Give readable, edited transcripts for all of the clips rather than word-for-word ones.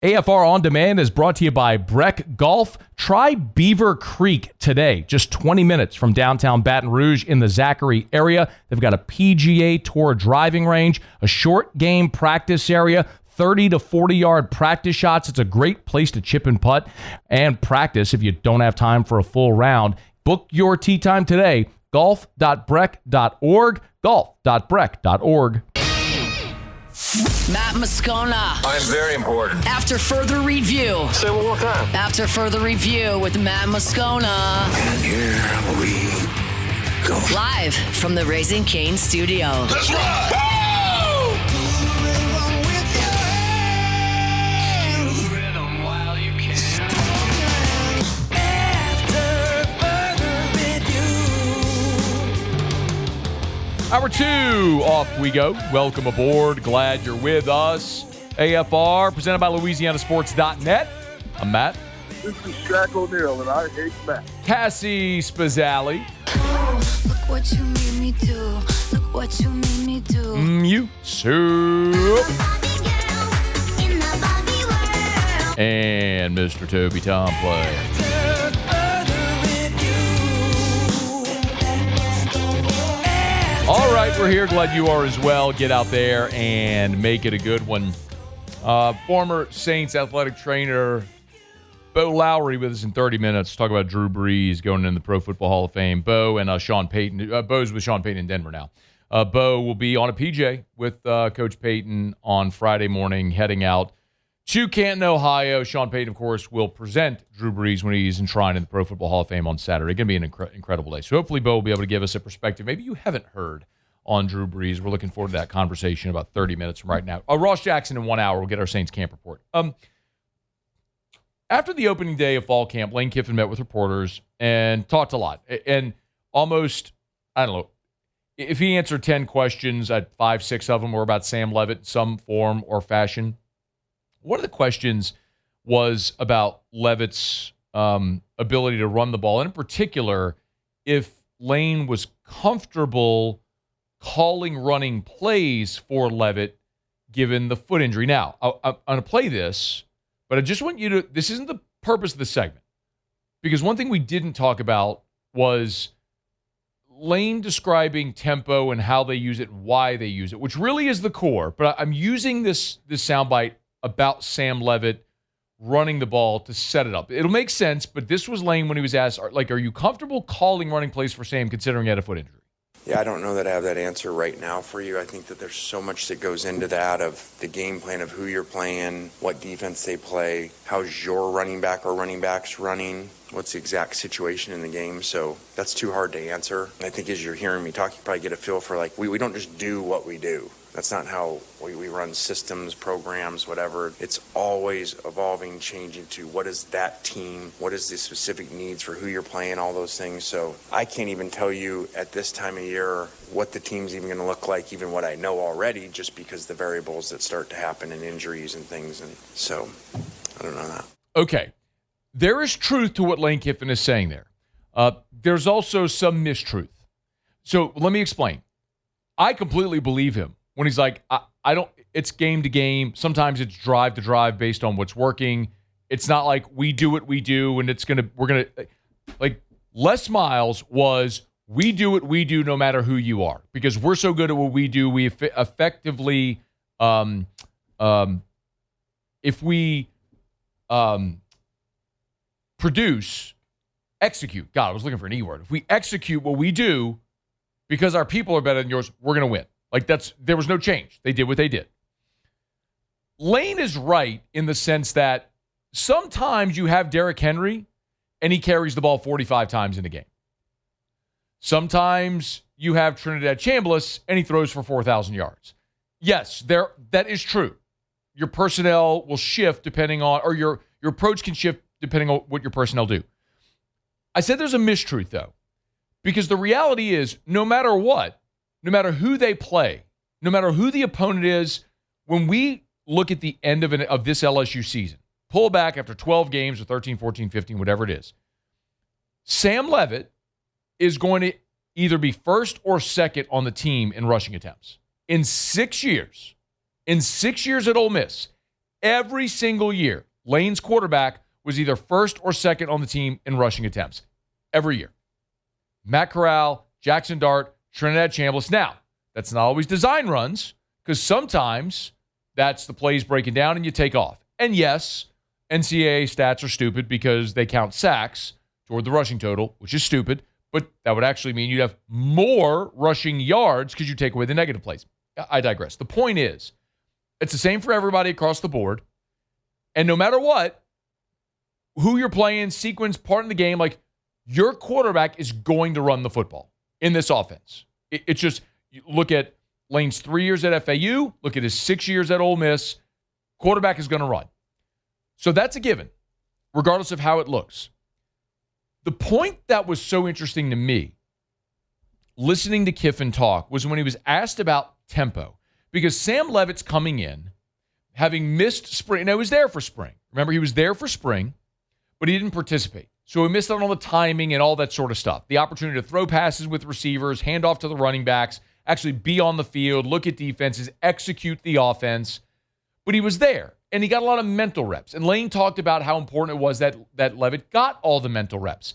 AFR On Demand is brought to you by Breck Golf. Try Beaver Creek today, just 20 minutes from downtown Baton Rouge in the Zachary area. They've got a PGA Tour driving range, a short game practice area, 30 to 40-yard practice shots. It's a great place to chip and putt and practice if you don't have time for a full round. Book your tee time today, golf.breck.org, golf.breck.org. Matt Moscona. I'm very important. After further review. Say it one more time. After further review with Matt Moscona. And here we go. Live from the Raising Cane studio. Let's ride! Hour 2, off we go. Welcome aboard. Glad you're with us. AFR, presented by LouisianaSports.net. I'm Matt. This is Shaq O'Neal, and I hate Matt. Cassie Spazzali. Oh, look what you made me do. Look what you made me do. You soup. And Mr. Toby Tomplay. All right, we're here. Glad you are as well. Get out there and make it a good one. Former Saints athletic trainer Beau Lowery with us in 30 minutes. Talk about Drew Brees going in the Pro Football Hall of Fame. Beau and Sean Payton. Beau's with Sean Payton in Denver now. Beau will be on a PJ with Coach Payton on Friday morning, heading out to Canton, Ohio. Sean Payton, of course, will present Drew Brees when he's enshrined in the Pro Football Hall of Fame on Saturday. Going to be an incredible day. So hopefully Beau will be able to give us a perspective maybe you haven't heard on Drew Brees. We're looking forward to that conversation about 30 minutes from right now. Ross Jackson in 1 hour. We'll get our Saints camp report. After the opening day of fall camp, Lane Kiffin met with reporters and talked a lot. And almost, I don't know, if he answered 10 questions, 5, 6 of them were about Sam Leavitt in some form or fashion. One of the questions was about Leavitt's ability to run the ball, and in particular, if Lane was comfortable calling running plays for Leavitt given the foot injury. Now, I'm going to play this, but I just want you to, this isn't the purpose of the segment, because one thing we didn't talk about was Lane describing tempo and how they use it and why they use it, which really is the core, but I'm using this soundbite about Sam Leavitt running the ball to set it up. It'll make sense, but this was Lane when he was asked, are you comfortable calling running plays for Sam considering he had a foot injury? Yeah, I don't know that I have that answer right now for you. I think that there's so much that goes into that, of the game plan of who you're playing, what defense they play, how's your running back or running backs running, what's the exact situation in the game. So that's too hard to answer. And I think as you're hearing me talk, you probably get a feel for, like, we don't just do what we do. That's not how we run systems, programs, whatever. It's always evolving, changing to what is that team, what is the specific needs for who you're playing, all those things. So I can't even tell you at this time of year what the team's even going to look like, even what I know already, just because the variables that start to happen and injuries and things. And so I don't know that. Okay. There is truth to what Lane Kiffin is saying there. There's also some mistruth. So let me explain. I completely believe him when he's like, I don't, it's game to game. Sometimes it's drive to drive based on what's working. It's not like we do what we do and we're going to, like, Les Miles was, we do what we do no matter who you are, because we're so good at what we do. We effectively, if we execute, God, I was looking for an E word. If we execute what we do because our people are better than yours, we're going to win. Like, there was no change. They did what they did. Lane is right in the sense that sometimes you have Derrick Henry and he carries the ball 45 times in a game. Sometimes you have Trinidad Chambliss and he throws for 4,000 yards. Yes, that is true. Your personnel will shift depending on, or your approach can shift depending on what your personnel do. I said there's a mistruth, though, because the reality is no matter what, no matter who they play, no matter who the opponent is, when we look at the end of this LSU season, pull back after 12 games or 13, 14, 15, whatever it is, Sam Leavitt is going to either be first or second on the team in rushing attempts. In 6 years at Ole Miss, Every single year, Lane's quarterback was either first or second on the team in rushing attempts. Every year. Matt Corral, Jackson Dart, Trinidad Chambliss. Now, that's not always design runs, because sometimes that's the plays breaking down and you take off. And yes, NCAA stats are stupid because they count sacks toward the rushing total, which is stupid, but that would actually mean you'd have more rushing yards because you take away the negative plays. I digress. The point is, it's the same for everybody across the board. And no matter what, who you're playing, sequence, part of the game, like your quarterback is going to run the football in this offense. It's just, you look at Lane's 3 years at FAU, look at his 6 years at Ole Miss, quarterback is going to run. So that's a given, regardless of how it looks. The point that was so interesting to me, listening to Kiffin talk, was when he was asked about tempo. Because Sam Leavitt's coming in, having missed spring. Now, he was there for spring. Remember, he was there for spring, but he didn't participate. So he missed out on the timing and all that sort of stuff. The opportunity to throw passes with receivers, hand off to the running backs, actually be on the field, look at defenses, execute the offense. But he was there, and he got a lot of mental reps. And Lane talked about how important it was that Leavitt got all the mental reps.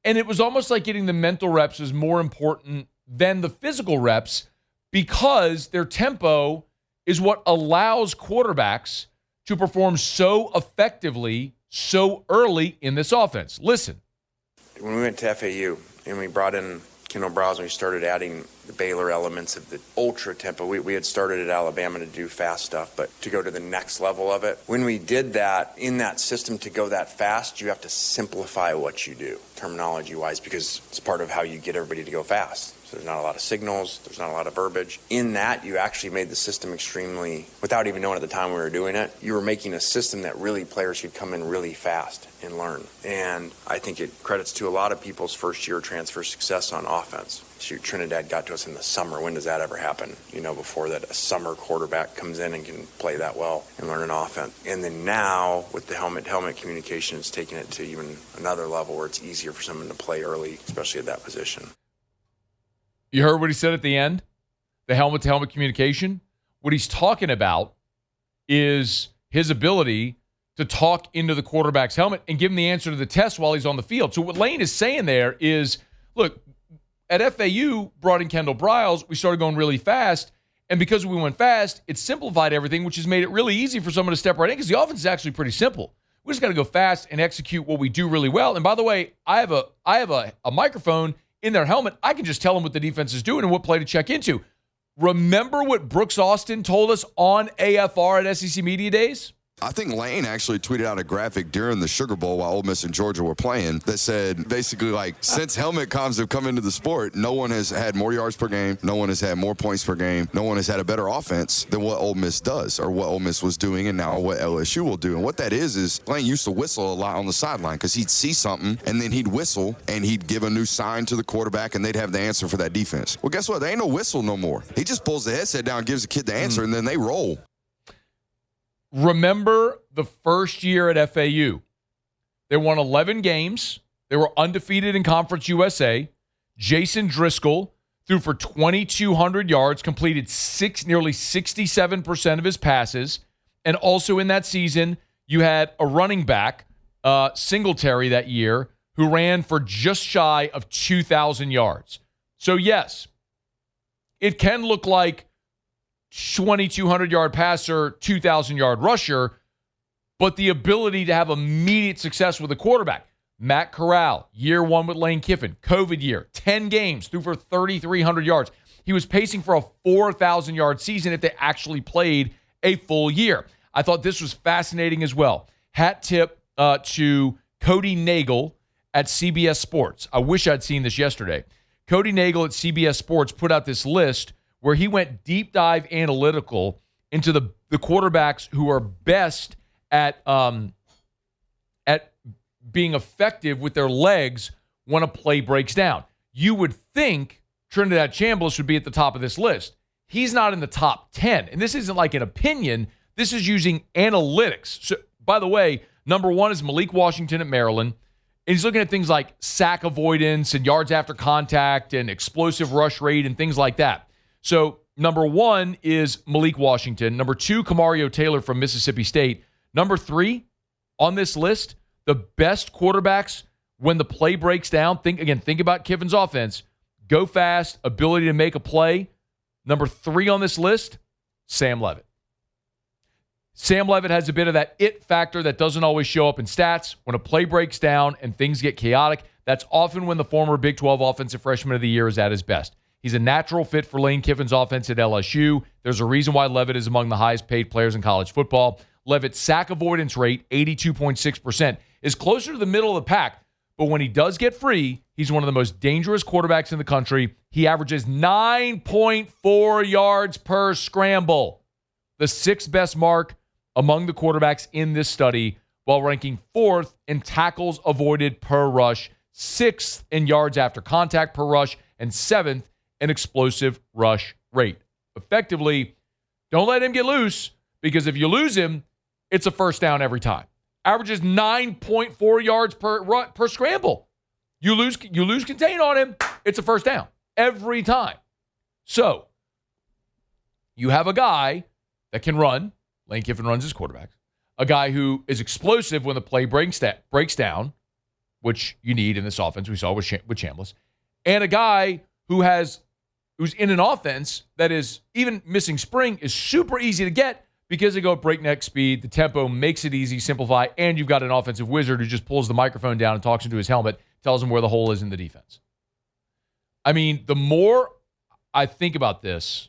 And it was almost like getting the mental reps is more important than the physical reps because their tempo is what allows quarterbacks to perform so effectively so early in this offense. Listen. When we went to FAU and we brought in Kendall Browse and we started adding the Baylor elements of the ultra tempo. We had started at Alabama to do fast stuff, but to go to the next level of it. When we did that, in that system to go that fast, you have to simplify what you do, terminology-wise, because it's part of how you get everybody to go fast. So there's not a lot of signals, there's not a lot of verbiage. In that, you actually made the system extremely, without even knowing at the time we were doing it, you were making a system that really players could come in really fast and learn. And I think it credits to a lot of people's first-year transfer success on offense. Shoot, Trinidad got to us in the summer. When does that ever happen? You know, before that a summer quarterback comes in and can play that well and learn an offense. And then now, with the helmet-to-helmet communication, it's taking it to even another level where it's easier for someone to play early, especially at that position. You heard what he said at the end? The helmet-to-helmet communication? What he's talking about is his ability to talk into the quarterback's helmet and give him the answer to the test while he's on the field. So what Lane is saying there is, look, at FAU, brought in Kendall Briles, we started going really fast, and because we went fast, it simplified everything, which has made it really easy for someone to step right in because the offense is actually pretty simple. We just got to go fast and execute what we do really well. And by the way, I have a microphone in their helmet. I can just tell them what the defense is doing and what play to check into. Remember what Brooks Austin told us on AFR at SEC Media Days? I think Lane actually tweeted out a graphic during the Sugar Bowl while Ole Miss and Georgia were playing that said basically like, since helmet comms have come into the sport, no one has had more yards per game, no one has had more points per game, no one has had a better offense than what Ole Miss does or what Ole Miss was doing and now what LSU will do. And what that is Lane used to whistle a lot on the sideline because he'd see something and then he'd whistle and he'd give a new sign to the quarterback and they'd have the answer for that defense. Well, guess what? There ain't no whistle no more. He just pulls the headset down, gives the kid the answer, and then they roll. Remember the first year at FAU. They won 11 games. They were undefeated in Conference USA. Jason Driscoll threw for 2,200 yards, completed nearly 67% of his passes. And also in that season, you had a running back, Singletary that year, who ran for just shy of 2,000 yards. So yes, it can look like 2,200-yard passer, 2,000-yard rusher, but the ability to have immediate success with a quarterback. Matt Corral, year one with Lane Kiffin, COVID year, 10 games, threw for 3,300 yards. He was pacing for a 4,000-yard season if they actually played a full year. I thought this was fascinating as well. Hat tip to Cody Nagel at CBS Sports. I wish I'd seen this yesterday. Cody Nagel at CBS Sports put out this list where he went deep dive analytical into the quarterbacks who are best at being effective with their legs when a play breaks down. You would think Trinidad Chambliss would be at the top of this list. He's not in the top 10. And this isn't like an opinion. This is using analytics. So, by the way, number one is Malik Washington at Maryland. And he's looking at things like sack avoidance and yards after contact and explosive rush rate and things like that. So Number 1 is Malik Washington. Number 2, Kamario Taylor from Mississippi State. Number 3 on this list, the best quarterbacks when the play breaks down. Think about Kiffin's offense. Go fast, ability to make a play. Number 3 on this list, Sam Leavitt. Sam Leavitt has a bit of that it factor that doesn't always show up in stats. When a play breaks down and things get chaotic, that's often when the former Big 12 Offensive Freshman of the Year is at his best. He's a natural fit for Lane Kiffin's offense at LSU. There's a reason why Leavitt is among the highest paid players in college football. Leavitt's sack avoidance rate, 82.6%, is closer to the middle of the pack. But when he does get free, he's one of the most dangerous quarterbacks in the country. He averages 9.4 yards per scramble, the 6th best mark among the quarterbacks in this study, while ranking 4th in tackles avoided per rush, 6th in yards after contact per rush, and 7th in explosive rush rate. Effectively, don't let him get loose, because if you lose him, it's a first down every time. Averages 9.4 yards per scramble. You lose contain on him, it's a first down every time. So, you have a guy that can run. Lane Kiffin runs his quarterbacks. A guy who is explosive when the play breaks down, which you need in this offense. We saw with Chambliss. And a guy who's in an offense that is, even missing spring, is super easy to get because they go at breakneck speed. The tempo makes it easy, simplify, and you've got an offensive wizard who just pulls the microphone down and talks into his helmet, tells him where the hole is in the defense. I mean, the more I think about this,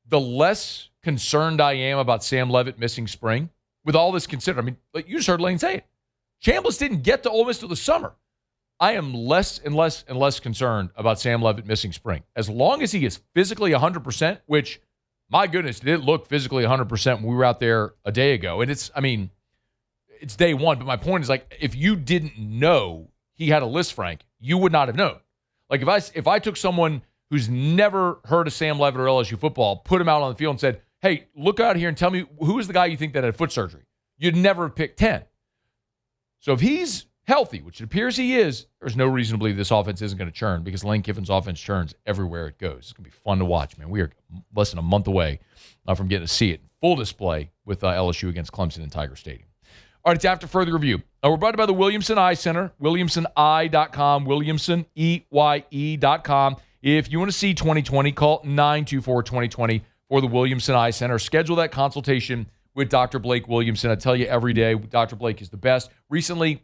the less concerned I am about Sam Leavitt missing spring. With all this considered, I mean, like you just heard Lane say it. Chambliss didn't get to Ole Miss till the summer. I am less and less and less concerned about Sam Leavitt missing spring. As long as he is physically 100%, which, my goodness, did it look physically 100% when we were out there a day ago. And it's day one. But my point is, like, if you didn't know he had a Lisfranc, you would not have known. Like, if I took someone who's never heard of Sam Leavitt or LSU football, put him out on the field and said, hey, look out here and tell me who is the guy you think that had foot surgery, you'd never have picked 10. So if he's healthy, which it appears he is, there's no reason to believe this offense isn't going to churn, because Lane Kiffin's offense churns everywhere it goes. It's going to be fun to watch, man. We are less than a month away from getting to see it full display with LSU against Clemson in Tiger Stadium. All right, it's after further review. We're brought to you by the Williamson Eye Center, WilliamsonEye.com, WilliamsonEye.com. If you want to see 2020, call 924-2020 for the Williamson Eye Center. Schedule that consultation with Dr. Blake Williamson. I tell you every day, Dr. Blake is the best. Recently,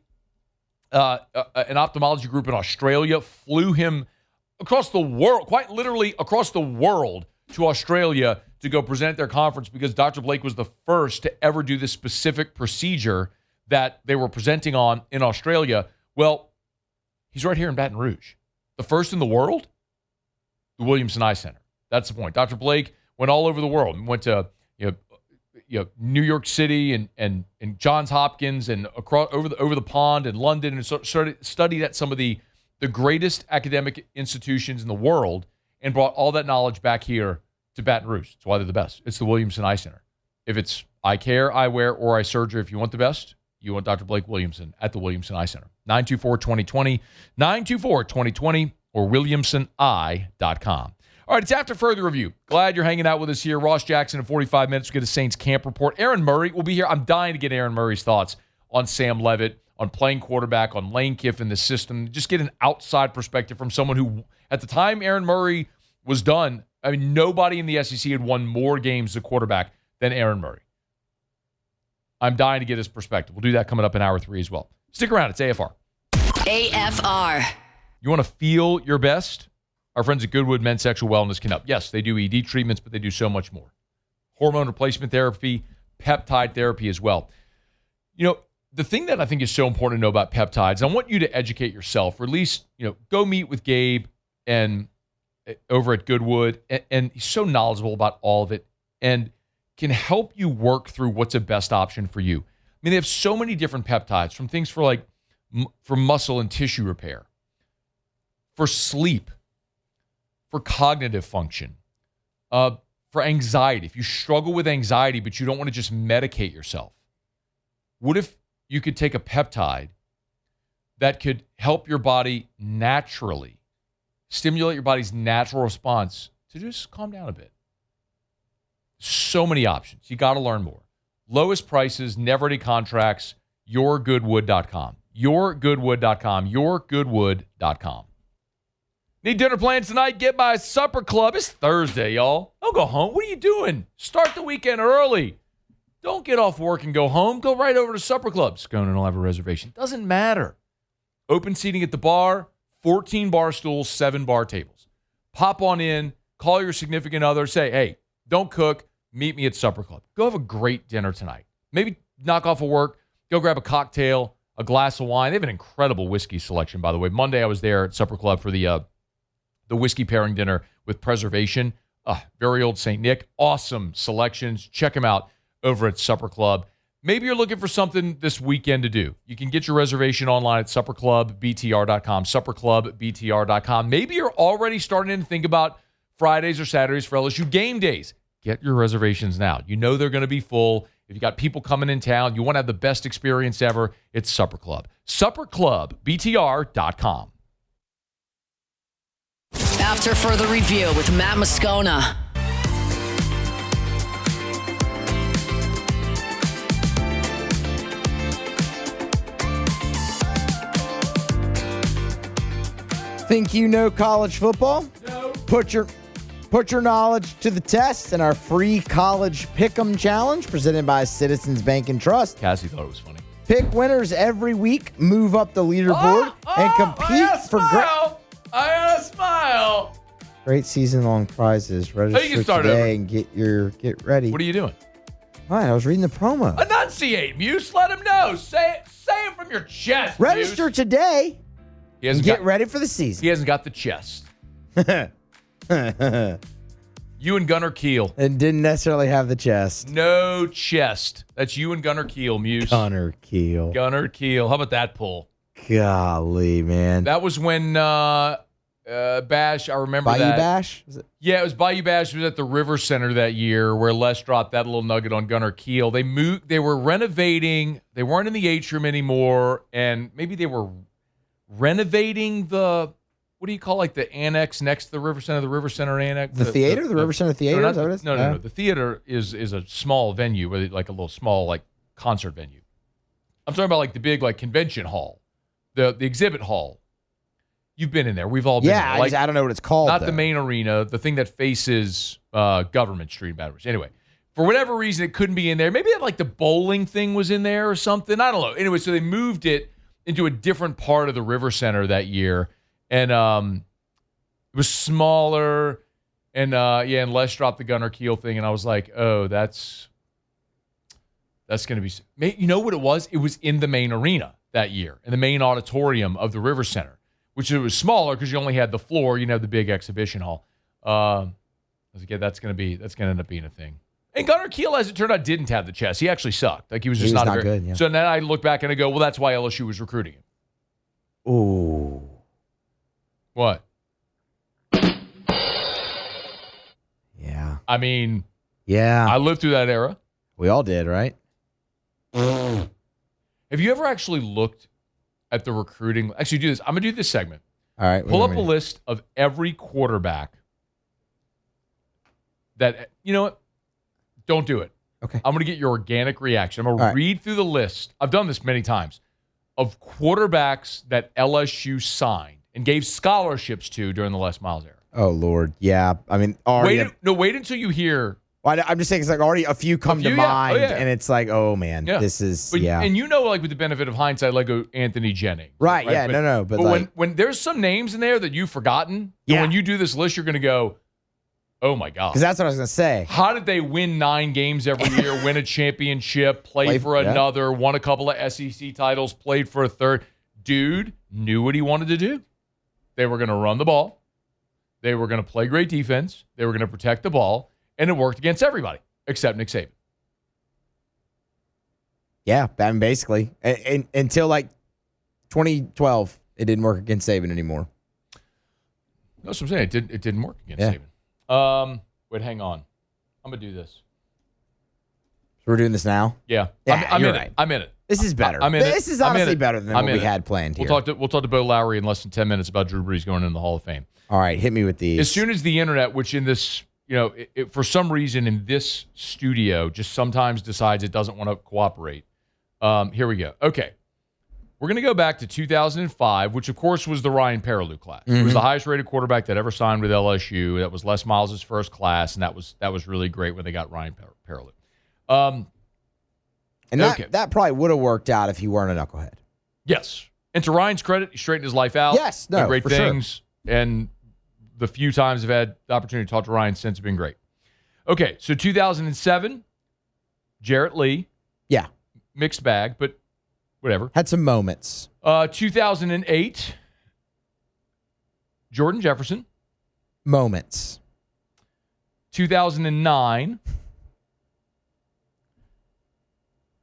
an ophthalmology group in Australia flew him across the world, quite literally across the world, to Australia to go present at their conference, because Dr. Blake was the first to ever do this specific procedure that they were presenting on in Australia. Well, he's right here in Baton Rouge. The first in the world, the Williamson Eye Center. That's the point. Dr. Blake went all over the world. He went to New York City and Johns Hopkins and across over the pond in London, and studied at some of the greatest academic institutions in the world, and brought all that knowledge back here to Baton Rouge. That's why they're the best. It's the Williamson Eye Center. If it's eye care, eyewear, or eye surgery, if you want the best, you want Dr. Blake Williamson at the Williamson Eye Center. 924-2020, 924-2020, or WilliamsonEye.com. All right, it's after further review. Glad you're hanging out with us here. Ross Jackson in 45 minutes. We'll get a Saints camp report. Aaron Murray will be here. I'm dying to get Aaron Murray's thoughts on Sam Leavitt, on playing quarterback, on Lane Kiffin, the system. Just get an outside perspective from someone who, at the time Aaron Murray was done, I mean, nobody in the SEC had won more games as a quarterback than Aaron Murray. I'm dying to get his perspective. We'll do that coming up in hour 3 as well. Stick around. It's AFR. AFR. You want to feel your best? Our friends at Goodwood Men's Sexual Wellness can help. Yes, they do ED treatments, but they do so much more. Hormone replacement therapy, peptide therapy as well. You know, the thing that I think is so important to know about peptides, I want you to educate yourself, or at least, go meet with Gabe and over at Goodwood, and he's so knowledgeable about all of it and can help you work through what's the best option for you. I mean, they have so many different peptides, from things for muscle and tissue repair, for sleep, for cognitive function, for anxiety. If you struggle with anxiety, but you don't want to just medicate yourself, what if you could take a peptide that could help your body naturally, stimulate your body's natural response to just calm down a bit? So many options. You got to learn more. Lowest prices, never any contracts, yourgoodwood.com. Yourgoodwood.com. Yourgoodwood.com. Need dinner plans tonight? Get by Supper Club. It's Thursday, y'all. Don't go home. What are you doing? Start the weekend early. Don't get off work and go home. Go right over to Supper Club. Scone and I'll have a reservation. Doesn't matter. Open seating at the bar, 14 bar stools, 7 bar tables. Pop on in, call your significant other, say, hey, don't cook, meet me at Supper Club. Go have a great dinner tonight. Maybe knock off of work, go grab a cocktail, a glass of wine. They have an incredible whiskey selection, by the way. Monday I was there at Supper Club for the whiskey pairing dinner with Preservation. Very old St. Nick. Awesome selections. Check them out over at Supper Club. Maybe you're looking for something this weekend to do. You can get your reservation online at supperclubbtr.com, supperclubbtr.com. Maybe you're already starting to think about Fridays or Saturdays for LSU game days. Get your reservations now. You know they're going to be full. If you got people coming in town, you want to have the best experience ever, it's Supper Club. Supperclubbtr.com. After further review with Matt Moscona. Think you know college football? No. Put your knowledge to the test in our free college pick'em challenge presented by Citizens Bank and Trust. Cassie thought it was funny. Pick winners every week, move up the leaderboard, and compete for I got a smile. great season-long prizes. Register start today and get ready. What are you doing? All right, I was reading the promo. Enunciate, Muse. Let him know. Say it from your chest, Register Muse. today He and hasn't get got, ready for the season. He hasn't got the chest. You and Gunnar Keel. And didn't necessarily have the chest. No chest. That's you and Gunnar Keel, Muse. Gunnar Keel. Gunnar Keel. How about that pull? Golly, man. That was when Bash, I remember Bayou that. Bash? Was it? Yeah, it was Bayou Bash. It was at the River Center that year where Les dropped that little nugget on Gunnar Keel. They were renovating. They weren't in the atrium anymore, and maybe they were renovating the, what do you call, like the annex next to the River Center annex? The theater? The River Center Theater? No, Is that what it is? no. The theater is a small venue, like a little small like concert venue. I'm talking about like the big like convention hall, the exhibit hall. You've been in there. We've all been Yeah, there. Like, I don't know what it's called. not though. the main arena, the thing that faces Government Street in Baton Rouge. Anyway, for whatever reason, it couldn't be in there. Maybe like the bowling thing was in there or something. I don't know. Anyway, so they moved it into a different part of the River Center that year. And it was smaller. And and Les dropped the Gunnar Keel thing. And I was like, oh, that's going to be. You know what it was? It was in the main arena that year, in the main auditorium of the River Center, which it was smaller because you only had the floor. You didn't have the big exhibition hall. I was like, yeah, that's going to end up being a thing. And Gunnar Keel, as it turned out, didn't have the chest. He actually sucked. Like he was just not good. Yeah. So then I look back and I go, well, that's why LSU was recruiting him. Ooh. What? Yeah. I mean, Yeah. I lived through that era. We all did, right? Have you ever actually looked at the recruiting? Actually, do this. I'm going to do this segment. All right. Pull up a list of every quarterback that, you know what? Don't do it. Okay. I'm going to get your organic reaction. I'm going All to right. read through the list. I've done this many times of quarterbacks that LSU signed and gave scholarships to during the Les Miles era. Oh, Lord. Yeah. I mean, already. Wait until you hear. Well, I'm just saying it's like already a few come to few, yeah. Oh, mind, yeah. and it's like, oh, man, Yeah. this is, But, yeah. And you know, like with the benefit of hindsight, like Anthony Jennings. Right, yeah, no, but like, when there's some names in there that you've forgotten, Yeah. and when you do this list, you're going to go, oh my God. because that's what I was going to say. How did they win 9 games every year, win a championship, play Play- for yeah. another, won a couple of SEC titles, played for a third? Dude knew what he wanted to do. They were going to run the ball. They were going to play great defense. They were going to protect the ball. And it worked against everybody except Nick Saban. Yeah, I mean, basically. And until like 2012, it didn't work against Saban anymore. That's what I'm saying. It didn't work against Yeah. Saban. Wait, hang on. I'm going to do this. So we're doing this now? Yeah. Yeah, I'm you're in right. it. I'm in it. This is better. I'm in it. This is I'm in honestly it. better than I'm what in we it. had planned here. We'll talk to Beau Lowery in less than 10 minutes about Drew Brees going into the Hall of Fame. All right, hit me with these. As soon as the internet, which in this for some reason in this studio, just sometimes decides it doesn't want to cooperate. Here we go. Okay. We're going to go back to 2005, which, of course, was the Ryan Perrilloux class. He was the highest-rated quarterback that ever signed with LSU. That was Les Miles' first class, and that was really great when they got Ryan Perrilloux. And that probably would have worked out if he weren't a knucklehead. Yes. And to Ryan's credit, he straightened his life out. Yes, no, did great for things. Sure. And the few times I've had the opportunity to talk to Ryan since have been great. Okay, so 2007, Jarrett Lee. Yeah. Mixed bag, but whatever. Had some moments. 2008, Jordan Jefferson. Moments. 2009,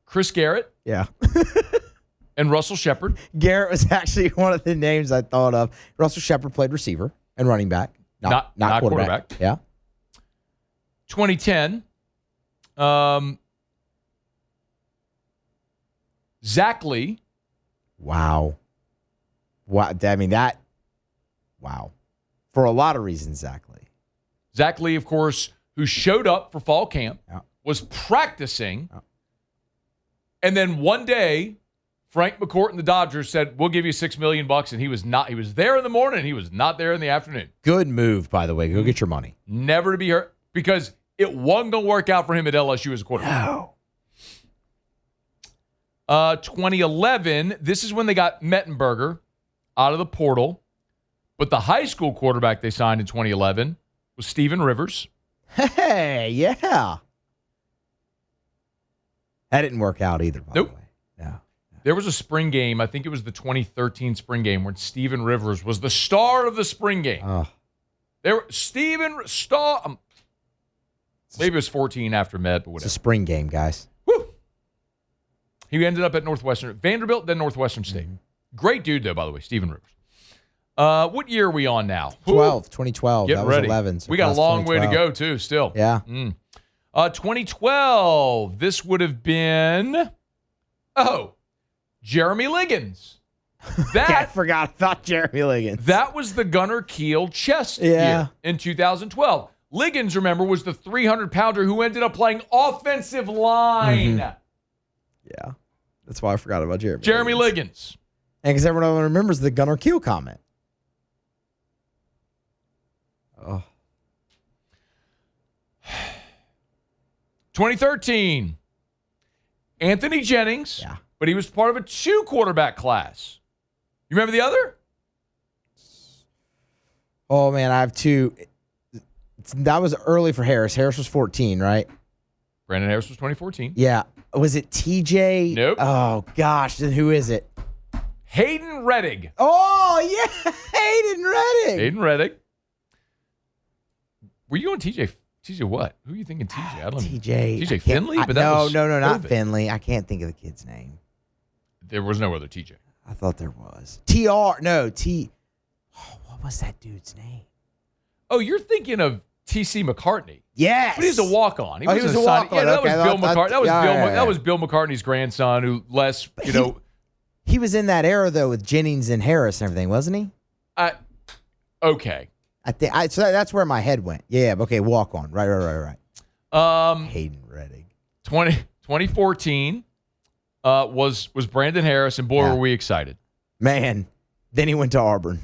Chris Garrett. Yeah. And Russell Shepard. Garrett was actually one of the names I thought of. Russell Shepard played receiver and running back. Not quarterback. Yeah. 2010, Zach Lee. Wow. I mean, wow. For a lot of reasons, Zach Lee. Zach Lee, of course, who showed up for fall camp, was practicing, and then one day, Frank McCourt and the Dodgers said, "We'll give you $6 million," and he was not. He was there in the morning, and he was not there in the afternoon. Good move, by the way. Go get your money. Never to be hurt, because it wasn't going to work out for him at LSU as a quarterback. No. 2011, this is when they got Mettenberger out of the portal, but the high school quarterback they signed in 2011 was Steven Rivers. Hey, yeah. That didn't work out either, by the way. No. There was a spring game, I think it was the 2013 spring game, where Steven Rivers was the star of the spring game. Oh. Maybe it was 14 after Met, but whatever. It's a spring game, guys. Woo! He ended up at Vanderbilt, then Northwestern State. Great dude, though, by the way, Steven Rivers. What year are we on now? 2012. Get that ready. Was 11. So we got a long way to go, too, still. Yeah. 2012. This would have been, Jeremy Liggins. I forgot about Jeremy Liggins. That was the Gunnar Kiel chest year in 2012. Liggins, remember, was the 300-pounder who ended up playing offensive line. Yeah. That's why I forgot about Jeremy Liggins. And because everyone remembers the Gunnar Kiel comment. Oh. 2013. Anthony Jennings. Yeah. But he was part of a 2-quarterback class. You remember the other? Oh, man, I have 2. That was early for Harris. Harris was 14, right? Brandon Harris was 2014. Yeah. Was it TJ? Nope. Oh, gosh. Then who is it? Hayden Reddick. Oh, yeah. Hayden Reddick. Were you on TJ? TJ what? Who are you thinking TJ? I don't know. TJ Finley? But no, not Finley. I can't think of the kid's name. There was no other TJ. I thought there was. What was that dude's name? Oh, you're thinking of T.C. McCartney. Yes. But he's a walk-on. He was a walk-on. Yeah, that was Okay. Bill McCartney. That was Bill McCartney's grandson who He was in that era, though, with Jennings and Harris and everything, wasn't he? Okay. So that's where my head went. Yeah, okay, walk on. Right. Hayden Reddick. 2014 was Brandon Harris, and boy, were we excited. Man, then he went to Auburn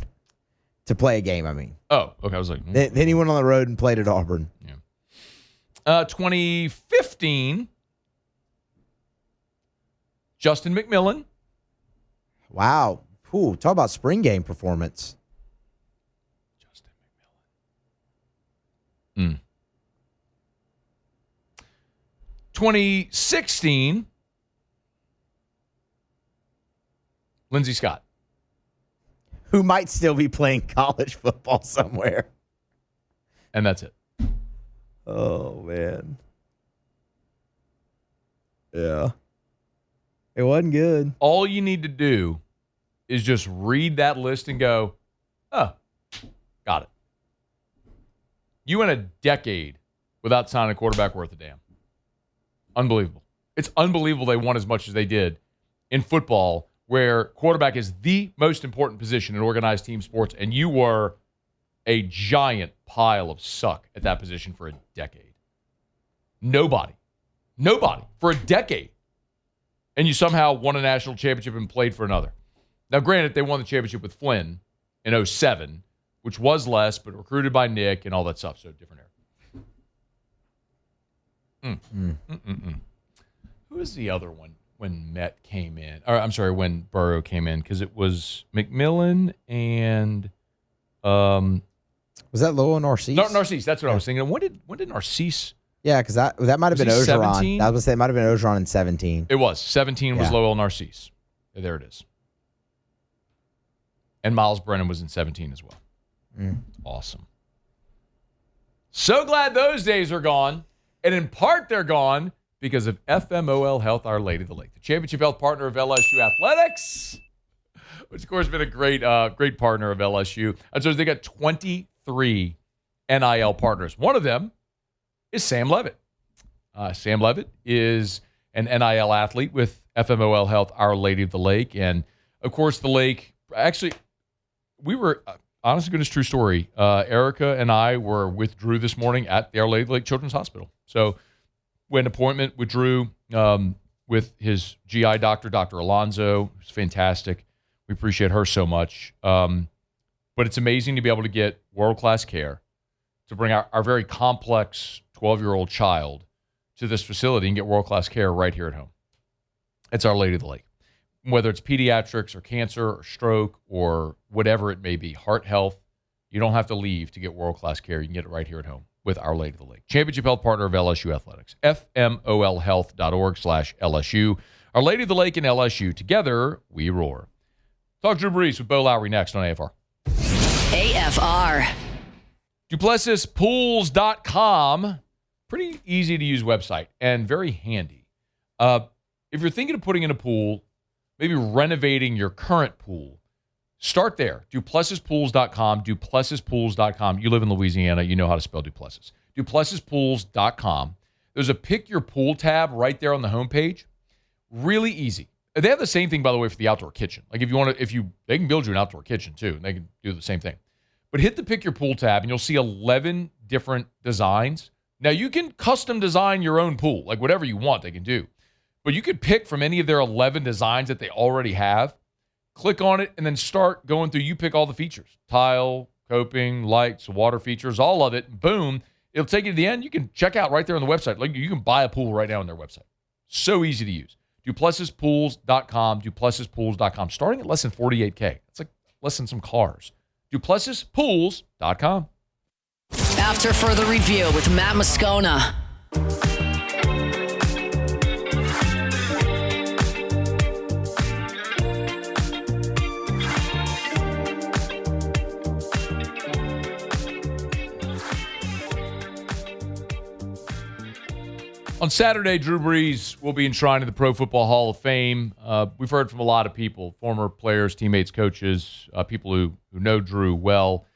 to play a game, I mean. Oh, okay. I was like... Then he went on the road and played at Auburn. Yeah. 2015, Justin McMillan. Wow. Ooh, talk about spring game performance. 2016, Lindsey Scott. Who might still be playing college football somewhere. And that's it. Oh, man. Yeah. It wasn't good. All you need to do is just read that list and go, oh, got it. You went a decade without signing a quarterback worth a damn. Unbelievable. It's unbelievable they won as much as they did in football, where quarterback is the most important position in organized team sports, and you were a giant pile of suck at that position for a decade. Nobody for a decade. And you somehow won a national championship and played for another. Now, granted, they won the championship with Flynn in 2007, which was less, but recruited by Nick and all that stuff. So different era. Who was the other one when Met came in? Or I'm sorry, when Burrow came in, because it was McMillan and was that Lowell Narcisse? Narcisse. That's what I was thinking. When did Narcisse? Yeah, because that might have been Ogeron. 17? I was going to say it might have been Ogeron in 17. It was 17 was Lowell Narcisse. There it is. And Miles Brennan was in 17 as well. Awesome. So glad those days are gone. And in part, they're gone because of FMOL Health, Our Lady of the Lake, the championship health partner of LSU Athletics, which, of course, has been a great partner of LSU. And so they got 23 NIL partners. One of them is Sam Leavitt. Sam Leavitt is an NIL athlete with FMOL Health, Our Lady of the Lake. And, of course, the lake, actually, we were, honestly, goodness, true story. Erica and I were with Drew this morning at the Our Lady of the Lake Children's Hospital. So we had an appointment with Drew with his GI doctor, Dr. Alonzo. It was fantastic. We appreciate her so much. But it's amazing to be able to get world-class care, to bring our very complex 12-year-old child to this facility and get world-class care right here at home. It's Our Lady of the Lake. Whether it's pediatrics or cancer or stroke or whatever it may be, heart health, you don't have to leave to get world-class care. You can get it right here at home with Our Lady of the Lake. Championship health partner of LSU Athletics. FMOLhealth.org/LSU. Our Lady of the Lake and LSU. Together, we roar. Talk Drew Brees with Beau Lowery next on AFR. AFR. DuplessisPools.com. Pretty easy to use website and very handy. If you're thinking of putting in a pool, maybe renovating your current pool, start there. DuplessisPools.com. DuplessisPools.com. You live in Louisiana. You know how to spell Duplessis. DuplessisPools.com. There's a Pick Your Pool tab right there on the homepage. Really easy. They have the same thing, by the way, for the outdoor kitchen. Like if you want to, they can build you an outdoor kitchen too. And they can do the same thing. But hit the Pick Your Pool tab and you'll see 11 different designs. Now you can custom design your own pool, like whatever you want, they can do. But you could pick from any of their 11 designs that they already have. Click on it and then start going through. You pick all the features: tile, coping, lights, water features, all of it. Boom. It'll take you to the end. You can check out right there on the website. Like you can buy a pool right now on their website. So easy to use. DuplessisPools.com. DuplessisPools.com. Starting at less than $48K. It's like less than some cars. DuplessisPools.com. After further review with Matt Moscona. On Saturday, Drew Brees will be enshrined in the Pro Football Hall of Fame. We've heard from a lot of people, former players, teammates, coaches, people who know Drew well.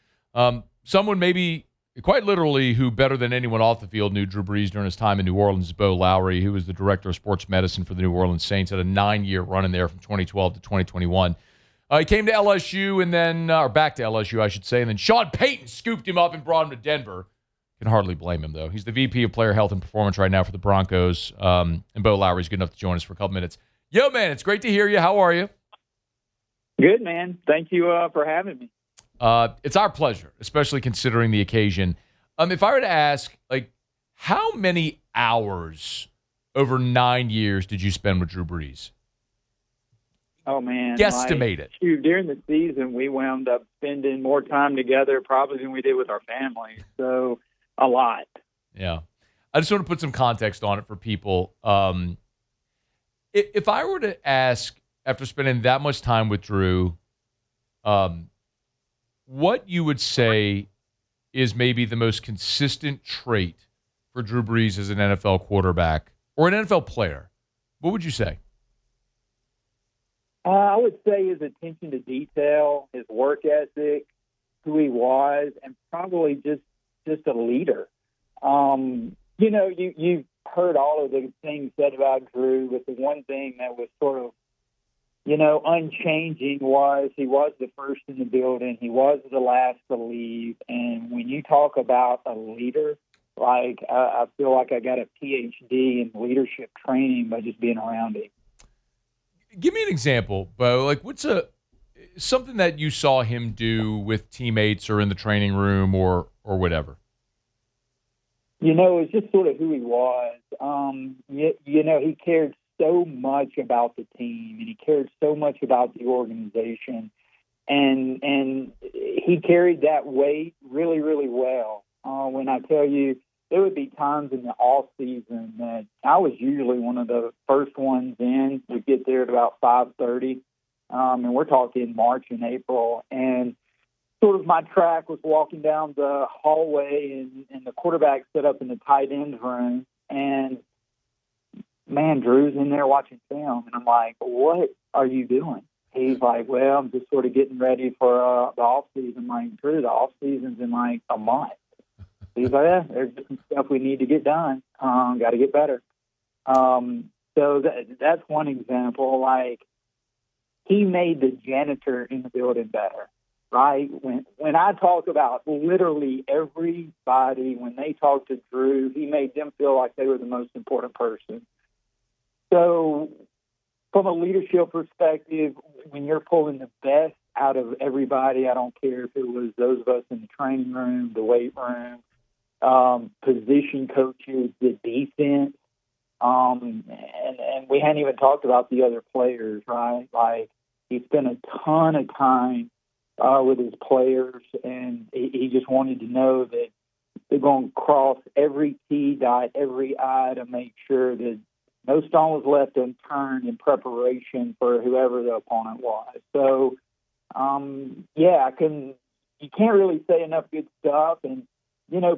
Someone maybe quite literally who better than anyone off the field knew Drew Brees during his time in New Orleans is Beau Lowery, who was the director of sports medicine for the New Orleans Saints, had a 9-year run in there from 2012 to 2021. He came to LSU and then, or back to LSU, I should say, and then Sean Payton scooped him up and brought him to Denver. Can hardly blame him, though. He's the VP of Player Health and Performance right now for the Broncos. And Beau Lowery's good enough to join us for a couple minutes. Yo, man, it's great to hear you. How are you? Good, man. Thank you for having me. It's our pleasure, especially considering the occasion. If I were to ask, like, how many hours over 9 years did you spend with Drew Brees? Oh, man. Guesstimate it. Shoot, during the season, we wound up spending more time together probably than we did with our families. So, a lot. Yeah. I just want to put some context on it for people. If I were to ask, after spending that much time with Drew, what you would say is maybe the most consistent trait for Drew Brees as an NFL quarterback or an NFL player, what would you say? I would say his attention to detail, his work ethic, who he was, and probably just a leader. You've heard all of the things said about Drew, but the one thing that was sort of, unchanging was he was the first in the building. He was the last to leave. And when you talk about a leader, I feel like I got a PhD in leadership training by just being around him. Give me an example, Beau. Like, what's something that you saw him do with teammates or in the training room or whatever? It's just sort of who he was. He cared so much about the team, and he cared so much about the organization, and he carried that weight really, really well. When I tell you, there would be times in the off season that I was usually one of the first ones in. We'd get there at about 5:30, and we're talking March and April, and sort of my track was walking down the hallway, and the quarterback set up in the tight end room, and man, Drew's in there watching film, and I'm like, what are you doing? He's like, well, I'm just sort of getting ready for the off season. I'm like, Drew, the off season's in like a month. He's like, yeah, there's just some stuff we need to get done. Got to get better. So that's one example. Like, he made the janitor in the building better, right? When I talk about literally everybody, when they talk to Drew, he made them feel like they were the most important person. So from a leadership perspective, when you're pulling the best out of everybody, I don't care if it was those of us in the training room, the weight room, position coaches, the defense, and we hadn't even talked about the other players, right? Like, he spent a ton of time with his players, and he just wanted to know that they're going to cross every T, dot every I to make sure that no stone was left unturned in preparation for whoever the opponent was. So, you can't really say enough good stuff. And,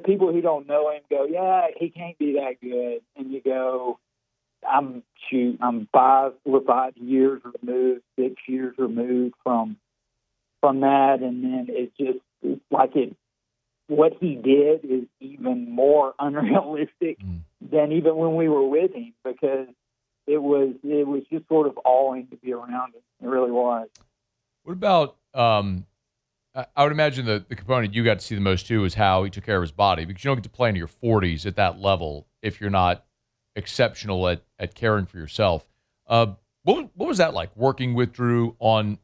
people who don't know him go, yeah, he can't be that good. And you go, we're 5 years removed, 6 years removed from that. And then it's like what he did is even more unrealistic than even when we were with him, because it was just sort of awing to be around him. It really was. What about I would imagine the component you got to see the most too is how he took care of his body, because you don't get to play into your 40s at that level if you're not exceptional at caring for yourself. What was that like, working with Drew on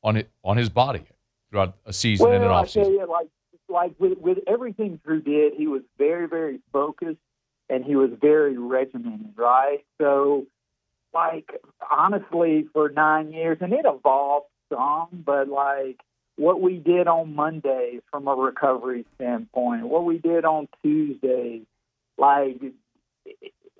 his body throughout a season and an off season? Well, I tell you, like with everything Drew did, he was very, very focused, and he was very regimented, right? So, like, honestly, for 9 years, and it evolved some, but like what we did on Mondays from a recovery standpoint, what we did on Tuesdays, like,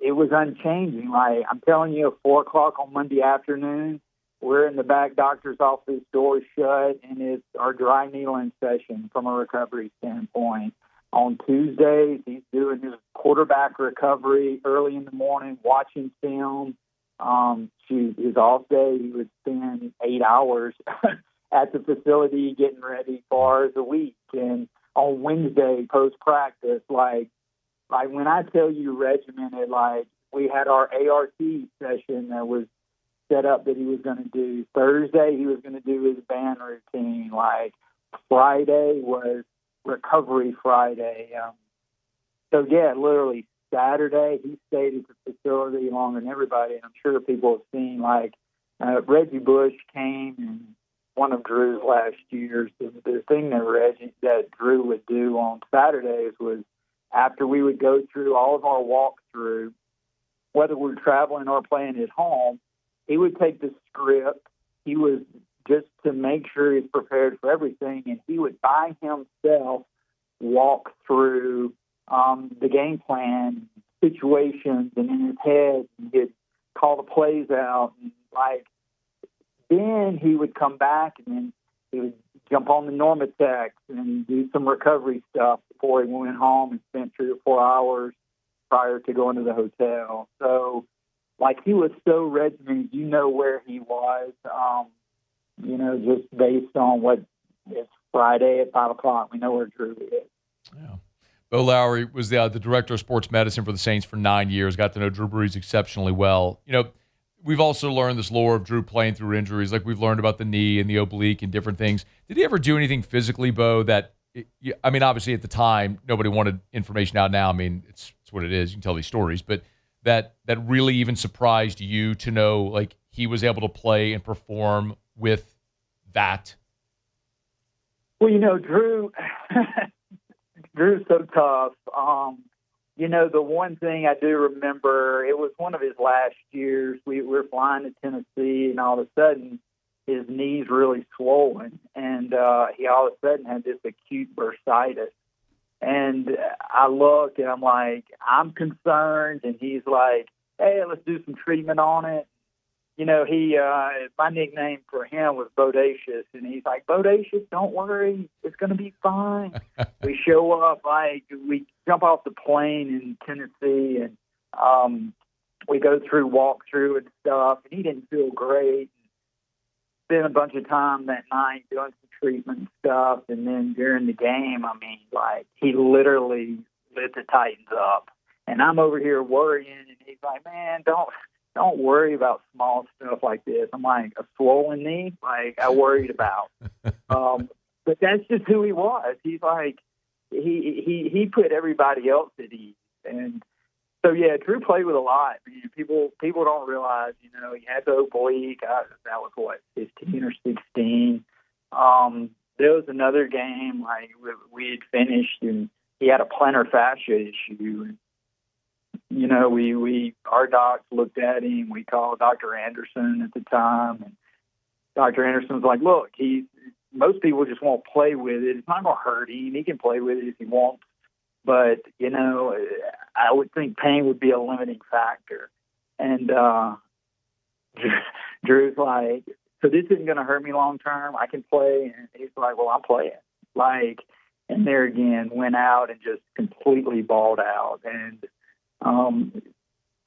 it was unchanging. Like, I'm telling you, at 4 o'clock on Monday afternoon, we're in the back doctor's office, door shut, and it's our dry needling session from a recovery standpoint. On Tuesdays, he's doing his quarterback recovery early in the morning, watching film. His off day, he would spend 8 hours at the facility getting ready for the week. And on Wednesday, post-practice, like when I tell you regimented, like, we had our ART session that was set up that he was going to do. Thursday, he was going to do his band routine. Like, Friday was recovery Friday. Literally Saturday, he stayed at the facility longer than everybody. And I'm sure people have seen, like, Reggie Bush came in one of Drew's last years. The thing that Drew would do on Saturdays was, after we would go through all of our walkthrough, whether we're traveling or playing at home, he would take the script. He was just to make sure he's prepared for everything, and he would by himself walk through the game plan situations, and in his head he'd call the plays out, and like, then he would come back and then he would jump on the Normatex and do some recovery stuff before he went home and spent 3 or 4 hours prior to going to the hotel. So, like, he was so regimented, where he was, just based on what it's Friday at 5 o'clock. We know where Drew is. Yeah. Beau Lowery was the director of sports medicine for the Saints for 9 years, got to know Drew Brees exceptionally well. we've also learned this lore of Drew playing through injuries, like we've learned about the knee and the oblique and different things. Did he ever do anything physically, Beau, that, I mean, obviously at the time, nobody wanted information out now. I mean, it's what it is. You can tell these stories, but that really even surprised you to know, like, he was able to play and perform with that? Well, Drew, Drew's so tough. The one thing I do remember, it was one of his last years. We were flying to Tennessee, and all of a sudden, his knee's really swollen, and he all of a sudden had this acute bursitis. And I look, and I'm like, I'm concerned, and he's like, hey, let's do some treatment on it. My nickname for him was Bodacious, and he's like, Bodacious, don't worry, it's going to be fine. We show up, we jump off the plane in Tennessee, and we go through walkthrough and stuff, and he didn't feel great. Spent a bunch of time that night doing some treatment and stuff, and then during the game, he literally lit the Titans up. And I'm over here worrying, and he's like, man, don't worry about small stuff like this. I'm like, a swollen knee? I worried about. But that's just who he was. He's like, he put everybody else at ease. And so, yeah, Drew played with a lot. People don't realize, he had the oblique. That was, 15 or 16. There was another game, we had finished, and he had a plantar fascia issue. And, our docs looked at him. We called Dr. Anderson at the time, and Dr. Anderson was like, look, most people just won't play with it. It's not going to hurt him. He can play with it if he wants. But, I would think pain would be a limiting factor. And Drew's like, so this isn't going to hurt me long term. I can play. And he's like, well, I'm playing. And there again, went out and just completely balled out. And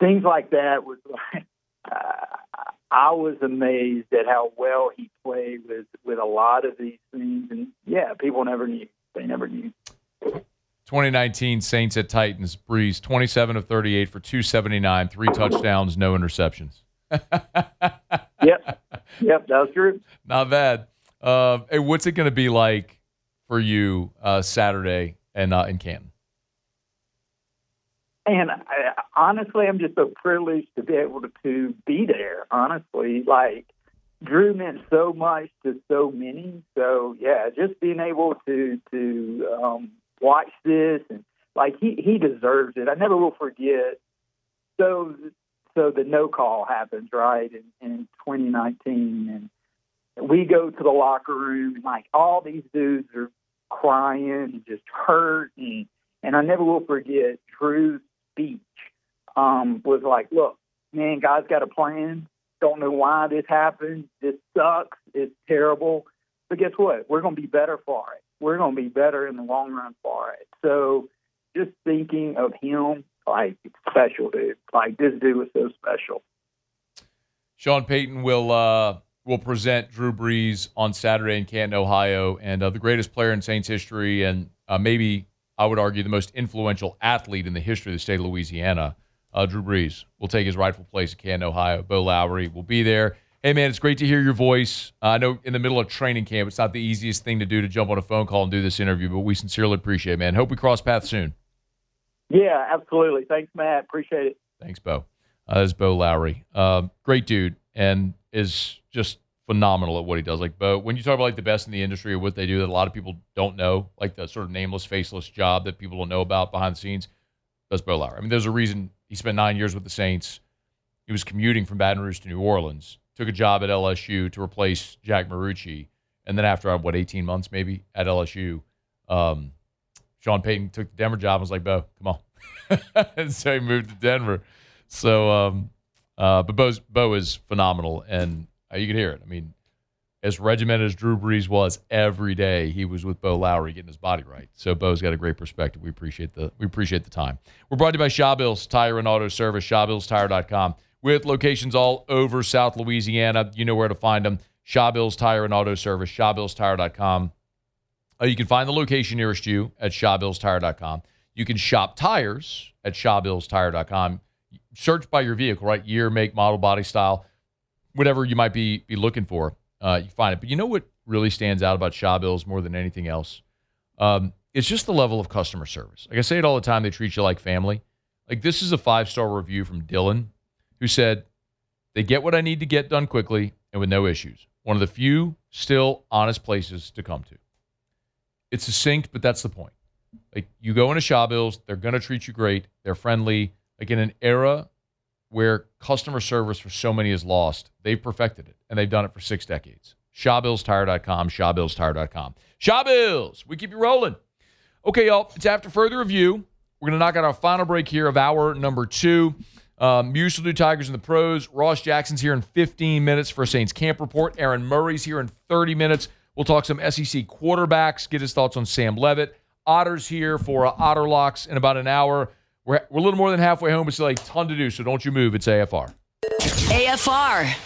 things like that was I was amazed at how well he played with a lot of these things. And, yeah, people never knew. They never knew. 2019 Saints at Titans. Brees, 27 of 38 for 279, 3 touchdowns, no interceptions. Yep, that was true. Not bad. Hey, what's it going to be like for you Saturday and in Canton? And honestly, I'm just so privileged to be able to be there, honestly. Drew meant so much to so many. So, yeah, just being able to watch this, and, he deserves it. I never will forget. So the no call happens, right, in 2019. And we go to the locker room, and, all these dudes are crying and just hurt. And I never will forget Drew's speech was like, look, man, God's got a plan. Don't know why this happened. This sucks. It's terrible. But guess what? We're going to be better for it. We're going to be better in the long run for it. So just thinking of him, it's special, dude. This dude was so special. Sean Payton will present Drew Brees on Saturday in Canton, Ohio, and the greatest player in Saints history, and maybe I would argue the most influential athlete in the history of the state of Louisiana, Drew Brees, will take his rightful place in Canton, Ohio. Beau Lowery will be there. Hey, man, it's great to hear your voice. I know in the middle of training camp, it's not the easiest thing to do to jump on a phone call and do this interview, but we sincerely appreciate it, man. Hope we cross paths soon. Yeah, absolutely. Thanks, Matt. Appreciate it. Thanks, Beau. That's Beau Lowery. Great dude, and is just phenomenal at what he does. Beau, when you talk about the best in the industry or what they do that a lot of people don't know, the sort of nameless, faceless job that people don't know about behind the scenes, that's Beau Lowery. There's a reason he spent 9 years with the Saints. He was commuting from Baton Rouge to New Orleans, took a job at LSU to replace Jack Marucci, and then after, 18 months maybe at LSU, Sean Payton took the Denver job and was like, Beau, come on. And so he moved to Denver. So, but Beau is phenomenal, and you can hear it. As regimented as Drew Brees was every day, he was with Beau Lowery getting his body right. So Beau's got a great perspective. We appreciate the time. We're brought to you by Shawbills Tire and Auto Service, ShawBillsTire.com, with locations all over South Louisiana. You know where to find them. Shawbills Tire and Auto Service, ShawBillsTire.com. You can find the location nearest you at ShawBillsTire.com. You can shop tires at ShawBillsTire.com. search by your vehicle, right? Year, make, model, body style, whatever you might be looking for, you find it. But you know what really stands out about Shaw Bills more than anything else? It's just the level of customer service. Like I say it all the time, they treat you like family. Like this is a 5-star review from Dylan, who said, they get what I need to get done quickly and with no issues. One of the few still honest places to come to. It's succinct, but that's the point. Like you go into Shaw Bills, they're going to treat you great. They're friendly. Like in an era where customer service for so many is lost, they've perfected it, and they've done it for 6 decades. ShawBillsTire.com, ShawBillsTire.com. Shaw Bills, we keep you rolling. Okay, y'all, it's after further review. We're going to knock out our final break here of hour number 2. Muse will do Tigers in the Pros. Ross Jackson's here in 15 minutes for a Saints Camp Report. Aaron Murray's here in 30 minutes. We'll talk some SEC quarterbacks, get his thoughts on Sam Leavitt. Otter's here for Otter Locks in about an hour. We're a little more than halfway home, but still a ton to do, so don't you move. It's AFR. AFR. I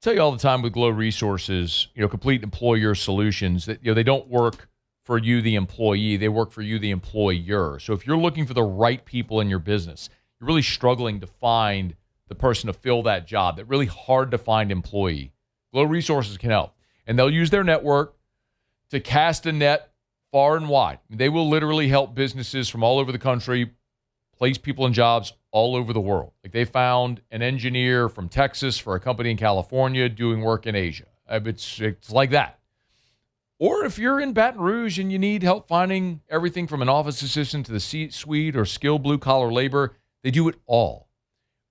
tell you all the time with Glow Resources, complete employer solutions, that they don't work for you, the employee. They work for you, the employer. So if you're looking for the right people in your business, you're really struggling to find the person to fill that job, that really hard to find employee, Glow Resources can help. And they'll use their network to cast a net far and wide. They will literally help businesses from all over the country place people in jobs all over the world. Like they found an engineer from Texas for a company in California doing work in Asia. It's like that. Or if you're in Baton Rouge and you need help finding everything from an office assistant to the C-suite or skilled blue-collar labor, they do it all.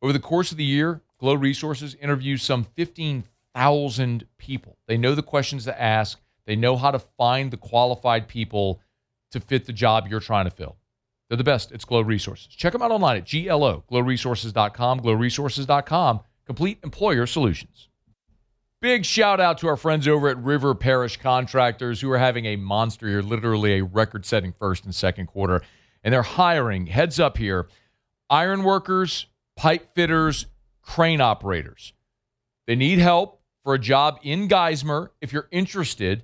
Over the course of the year, Glow Resources interviews some 15,000 people. They know the questions to ask. They know how to find the qualified people to fit the job you're trying to fill. They're the best. It's Glow Resources. Check them out online at glowresources.com, glowresources.com, complete employer solutions. Big shout out to our friends over at River Parish Contractors who are having a monster year, literally a record-setting first and second quarter. And they're hiring, heads up here, iron workers, pipe fitters, crane operators. They need help for a job in Geismar. If you're interested,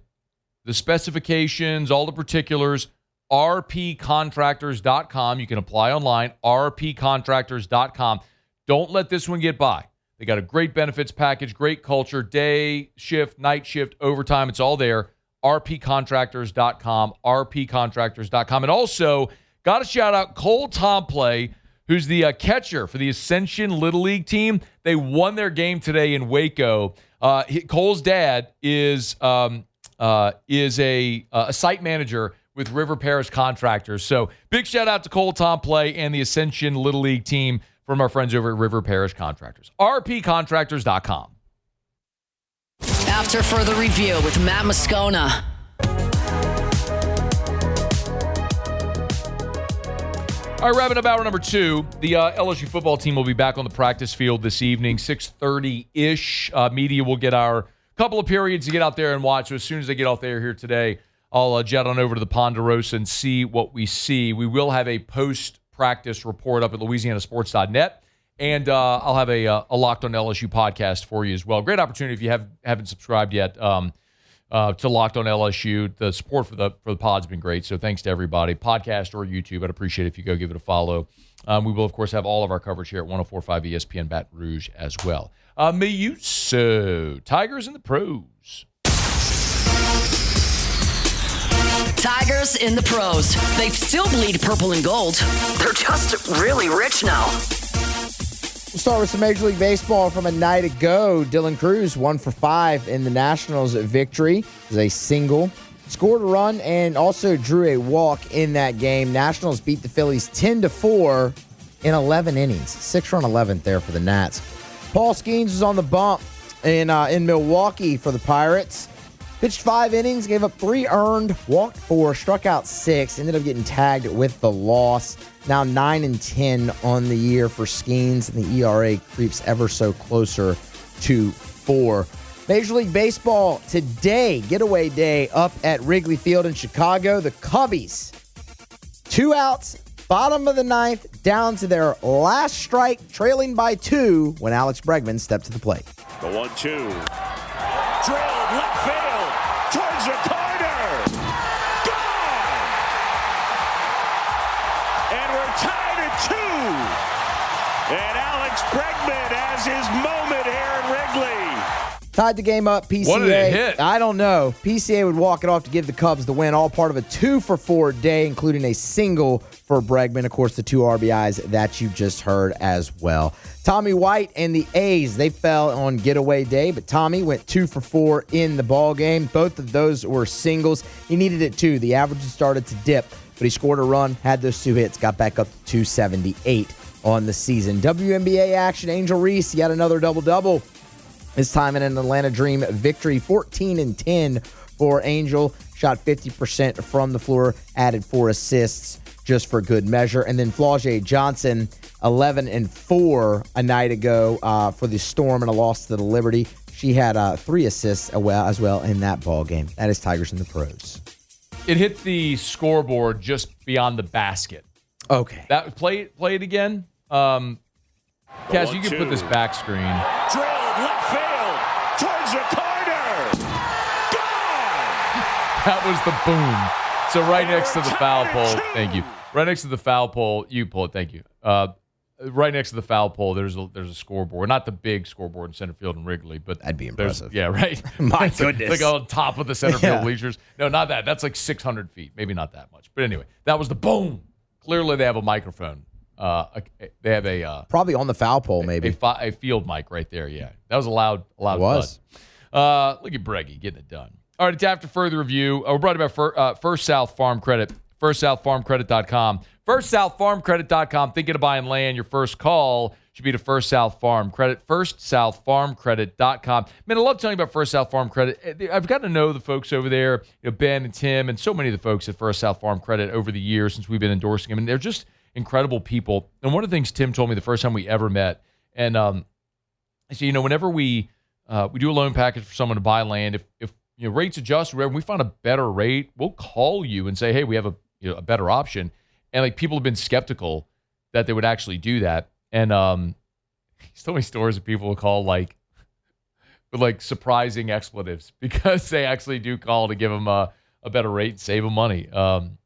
the specifications, all the particulars, rpcontractors.com. You can apply online, rpcontractors.com. Don't let this one get by. They got a great benefits package, great culture, day shift, night shift, overtime. It's all there. rpcontractors.com, rpcontractors.com. And also, got to shout out Cole Tomplay, who's the catcher for the Ascension Little League team. They won their game today in Waco. Cole's dad is a site manager with River Parish Contractors. So big shout out to Cole Tomplay and the Ascension Little League team from our friends over at River Parish Contractors. rpcontractors.com. After further review with Matt Moscona. All right, wrapping up hour number 2. The LSU football team will be back on the practice field this evening, 6:30-ish. Media will get our couple of periods to get out there and watch. So as soon as they get out there here today, I'll jet on over to the Ponderosa and see what we see. We will have a post-practice report up at louisianasports.net, and I'll have a Locked on LSU podcast for you as well. Great opportunity if you haven't subscribed yet to Locked on LSU. The support for the pod's been great, so thanks to everybody, podcast or YouTube. I'd appreciate it if you go give it a follow. We will, of course, have all of our coverage here at 104.5 ESPN Baton Rouge as well. Tigers in the Pros. Tigers in the Pros. They still bleed purple and gold. They're just really rich now. We'll start with some Major League Baseball from a night ago. Dylan Cruz, 1 for 5 in the Nationals' victory. It was a single, scored a run, and also drew a walk in that game. Nationals beat the Phillies 10-4 in 11 innings. 6-run 11th there for the Nats. Paul Skeens was on the bump in Milwaukee for the Pirates. Pitched 5 innings, gave up 3 earned, walked 4, struck out 6, ended up getting tagged with the loss. Now 9-10 on the year for Skeens, and the ERA creeps ever so closer to 4. Major League Baseball today, getaway day up at Wrigley Field in Chicago. The Cubbies, 2 outs, bottom of the 9th, down to their last strike, trailing by 2 when Alex Bregman stepped to the plate. The 1-2. Drilled left field. Towards the corner. Gone. And we're tied at 2 And Alex Bregman has his moment here at Wrigley. Tied the game up, PCA. What did it hit? I don't know. PCA would walk it off to give the Cubs the win, all part of a 2-for-4 day, including a single for Bregman. Of course, the 2 RBIs that you just heard as well. Tommy White and the A's, they fell on getaway day, but Tommy went 2-for-4 in the ball game. Both of those were singles. He needed it too. The average started to dip, but he scored a run, had those 2 hits, got back up to 278 on the season. WNBA action, Angel Reese, yet another double-double. This time in an Atlanta Dream victory, 14-10 for Angel. Shot 50% from the floor, added 4 assists just for good measure. And then Flau'jae Johnson, 11-4 a night ago for the Storm and a loss to the Liberty. She had 3 assists as well in that ball game. That is Tigers in the Pros. It hit the scoreboard just beyond the basket. Okay. That play it again. Kaz, you can put this back screen. Drilled left field towards the corner. Gone! That was the boom. So right next to the foul pole. Thank you. Right next to the foul pole. You pull it. Thank you. Right next to the foul pole, there's a scoreboard. Not the big scoreboard in center field in Wrigley, but that'd be impressive. Yeah, right. My it's goodness. like on top of the center field bleachers. No, not that. That's like 600 feet. Maybe not that much. But anyway, that was the boom. Clearly, they have a microphone. They have a probably on the foul pole, maybe a field mic right there. Yeah, that was a loud. It was. Look at Breggy getting it done. All right, it's after further review. We're brought about First South Farm Credit. FirstSouthFarmCredit.com. FirstSouthFarmCredit.com. Thinking of buying land? Your first call should be to First South Farm Credit. FirstSouthFarmCredit.com. Man, I love telling you about First South Farm Credit. I've gotten to know the folks over there, Ben and Tim, and so many of the folks at First South Farm Credit over the years since we've been endorsing them, and they're just incredible people. And one of the things Tim told me the first time we ever met, and I said, whenever we do a loan package for someone to buy land, if rates adjust, or we find a better rate, we'll call you and say, hey, we have a better option. And like people have been skeptical that they would actually do that. And he's told me stories of people who call with surprising expletives because they actually do call to give them a better rate and save them money.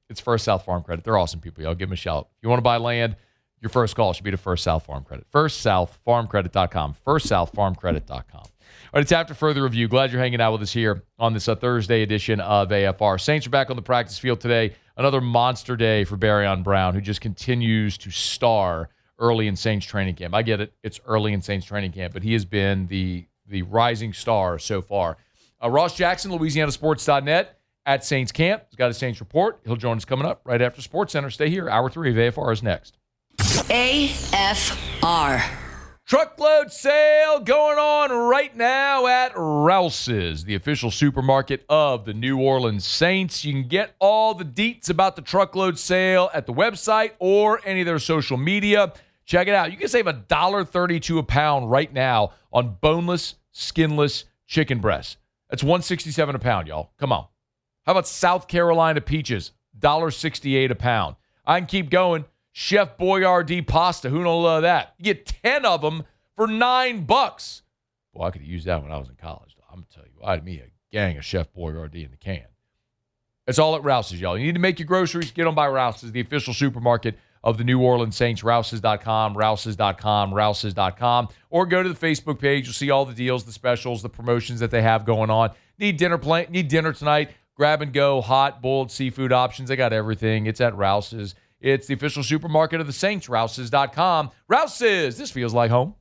It's First South Farm Credit. They're awesome people. Y'all give them a shout. If you want to buy land, your first call should be to First South Farm Credit. FirstSouthFarmCredit.com. FirstSouthFarmCredit.com. All right, it's after further review. Glad you're hanging out with us here on this Thursday edition of AFR. Saints are back on the practice field today. Another monster day for Barryon Brown, who just continues to star early in Saints training camp. I get it. It's early in Saints training camp, but he has been the rising star so far. Ross Jackson, LouisianaSports.net at Saints camp. He's got a Saints report. He'll join us coming up right after SportsCenter. Stay here. Hour 3 of AFR is next. AFR. Truckload sale going on right now at Rouse's, the official supermarket of the New Orleans Saints. You can get all the deets about the truckload sale at the website or any of their social media. Check it out. You can save $1.32 a pound right now on boneless, skinless chicken breasts. That's $1.67 a pound, y'all. Come on. How about South Carolina peaches? $1.68 a pound. I can keep going. Chef Boyardee pasta. Who don't love that? You get 10 of them for $9. Well, I could have used that when I was in college. I'm going to tell you, I had me a gang of Chef Boyardee in the can. It's all at Rouse's, y'all. You need to make your groceries. Get them by Rouse's, the official supermarket of the New Orleans Saints. Rouse's.com, Rouse's.com, Rouse's.com. Or go to the Facebook page. You'll see all the deals, the specials, the promotions that they have going on. Need dinner tonight? Grab and go, hot, boiled seafood options. They got everything. It's at Rouse's. It's the official supermarket of the Saints, Rouse's.com. Rouse's, this feels like home.